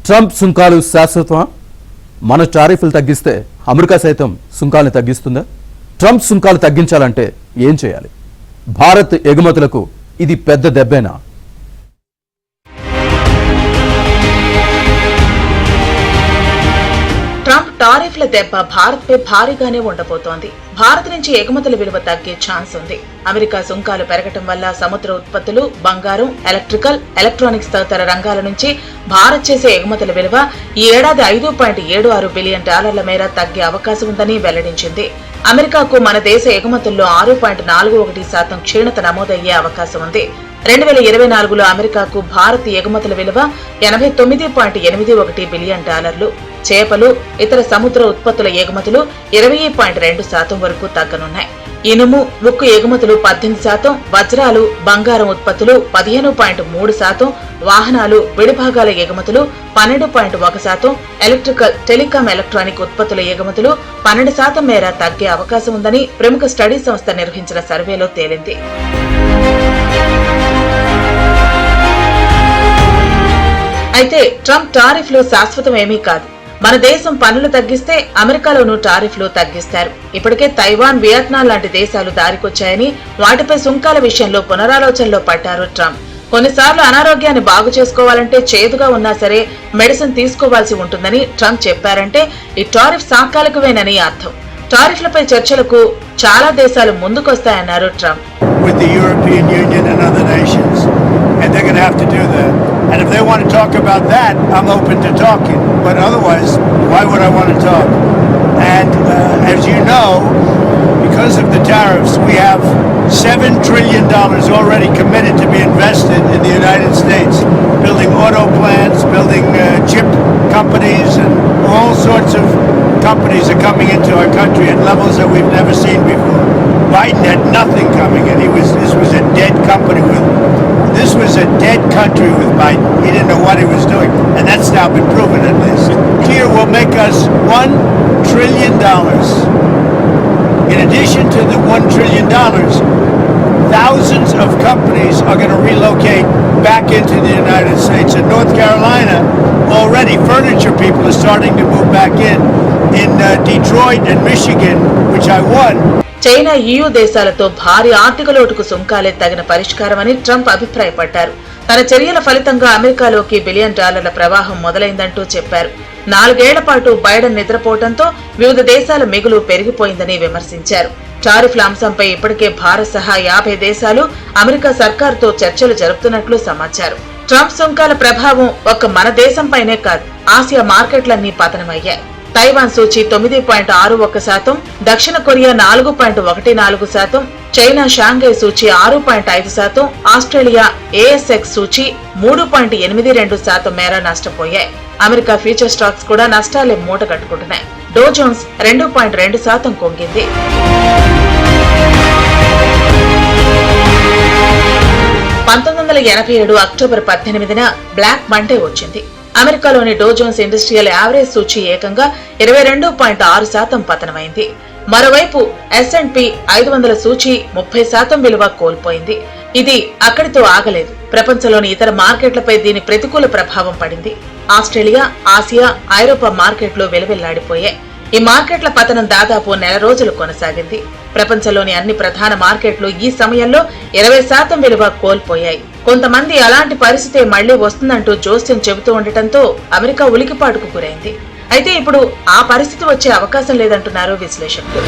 Trump సుంకాలు శాశ్వతమా? మన టారిఫ్లు తగ్గిస్తే అమెరికా సైతం సుంకాలను తగ్గిస్తుందా? ట్రంప్ సుంకాలు తగ్గించాలంటే ఏం చేయాలి? భారత్ ఎగుమతులకు ఇది పెద్ద దెబ్బేనా? ట్రంప్ టారిఫ్ల దెబ్బ భారత్ పై భారీగానే ఉండబోతోంది. భారత్ నుంచి ఎగుమతుల విలువ తగ్గే ఛాన్స్ ఉంది. అమెరికా సుంకాలు పెరగటం వల్ల సముద్ర ఉత్పత్తులు, బంగారం, ఎలక్ట్రానిక్స్ తదితర రంగాల నుంచి భారత్ చేసే ఎగుమతుల విలువ ఈ ఏడాది $5.76 బిలియన్ మేర తగ్గే అవకాశం ఉందని వెల్లడించింది. అమెరికాకు మన దేశ ఎగుమతుల్లో 6.41% క్షీణత నమోదయ్యే అవకాశం ఉంది. 2024లో అమెరికాకు భారత్ ఎగుమతుల విలువ $89.81 బిలియన్. చేపలు, ఇతర సముద్ర ఉత్పత్తుల ఎగుమతులు 20.2% వరకు తగ్గనున్నాయి. ఇనుము, ఉక్కు ఎగుమతులు 18%, వజ్రాలు, బంగారం ఉత్పత్తులు 15.3%, వాహనాలు, విడిభాగాల ఎగుమతులు 12.1%, ఎలక్ట్రికల్, టెలికాం, ఎలక్ట్రానిక్ ఉత్పత్తుల ఎగుమతులు 12% మేర తగ్గే అవకాశం ఉందని ప్రముఖ స్టడీ సంస్థ నిర్వహించిన సర్వేలో తేలింది. అయితే ట్రంప్ టారిఫ్లు శాశ్వతమేమీ కాదు. మన దేశం పన్నులు తగ్గిస్తే అమెరికాలోనూ టారిఫ్లు తగ్గిస్తారు. ఇప్పటికే తైవాన్, వియత్నాం లాంటి దేశాలు దారికొచ్చాయని వాటిపై సుంకాల విషయంలో పునరాలోచనలో పడ్డారు ట్రంప్. కొన్నిసార్లు అనారోగ్యాన్ని బాగు చేసుకోవాలంటే చేదుగా ఉన్నా సరే మెడిసిన్ తీసుకోవాల్సి ఉంటుందని ట్రంప్ చెప్పారంటే ఈ టారిఫ్ సాకాలికమేనని అర్థం. టారిఫ్లపై చర్చలకు చాలా దేశాలు ముందుకొస్తాయన్నారు Trump. And they're going to have to do that. And if they want to talk about that, I'm open to talking. But otherwise, why would I want to talk? And as you know, because of the tariffs, we have $7 trillion already committed to be invested in the United States, building auto plants, building chip companies, and all sorts of companies are coming into our country at levels that we've never seen before. Biden had nothing coming in. This was a dead company with. This was a dead country with Biden. He didn't know what he was doing. And that's now been proven at least. Here will make us $1 trillion. In addition to the $1 trillion, thousands of companies are going to relocate back into the United States. In North Carolina, already furniture people are starting to move back in Detroit and Michigan, which I won. China, EU దేశాలతో భారీ ఆర్థిక లోటుకు సుంకాలే తగిన పరిష్కారమని Trump అభిప్రాయపడ్డారు. తన చర్యల ఫలితంగా అమెరికాలోకి $1 billion ప్రవాహం మొదలైందంటూ చెప్పారు. 4 ఏళ్ల పాటు బైడెన్ నిద్రపోవడంతో వివిధ దేశాల మిగులు పెరిగిపోయిందని విమర్శించారు. టారిఫ్ల అంశంపై ఇప్పటికే భారత్ సహా 50 దేశాలు అమెరికా సర్కారుతో చర్చలు జరుపుతున్నట్లు సమాచారం. ట్రంప్ సుంకాల ప్రభావం ఒక్క మన దేశంపైనే కాదు, ఆసియా మార్కెట్లన్నీ పతనమయ్యాయి. తైవాన్ సూచీ 9.61%, దక్షిణ కొరియా 4.14%, చైనా షాంఘై సూచీ 6.5%, ఆస్ట్రేలియా ASX సూచీ 3.82% మేర నష్టపోయాయి. అమెరికా ఫ్యూచర్ స్టాక్స్ కూడా నష్టాలే మూట కట్టుకుంటున్నాయి. డో జోన్స్ 2.2% కుంగింది. అక్టోబర్ 18న బ్లాక్ మండే వచ్చింది. అమెరికాలోని డో జోన్స్ ఇండస్ట్రియల్ యావరేజ్ సూచీ ఏకంగా 22.6% పతనమైంది. మరోవైపు S&P 500 సూచీ 30% విలువ కోల్పోయింది. ఇది అక్కడితో ఆగలేదు. ప్రపంచంలోని ఇతర మార్కెట్లపై దీని ప్రతికూల ప్రభావం పడింది. ఆస్ట్రేలియా, ఆసియా, ఐరోపా మార్కెట్లు వెలువెల్లాడిపోయాయి. ఈ మార్కెట్ల పతనం దాదాపు నెల రోజులు కొనసాగింది. ప్రపంచంలోని అన్ని ప్రధాన మార్కెట్లు ఈ సమయంలో 20% విలువ కోల్పోయాయి. కొంతమంది అలాంటి పరిస్థితి మళ్లీ వస్తుందంటూ జోస్యం చెబుతూ ఉండటంతో అమెరికా ఉలికిపాటుకు గురైంది. అయితే ఇప్పుడు ఆ పరిస్థితి వచ్చే అవకాశం లేదంటున్నారు విశ్లేషకులు.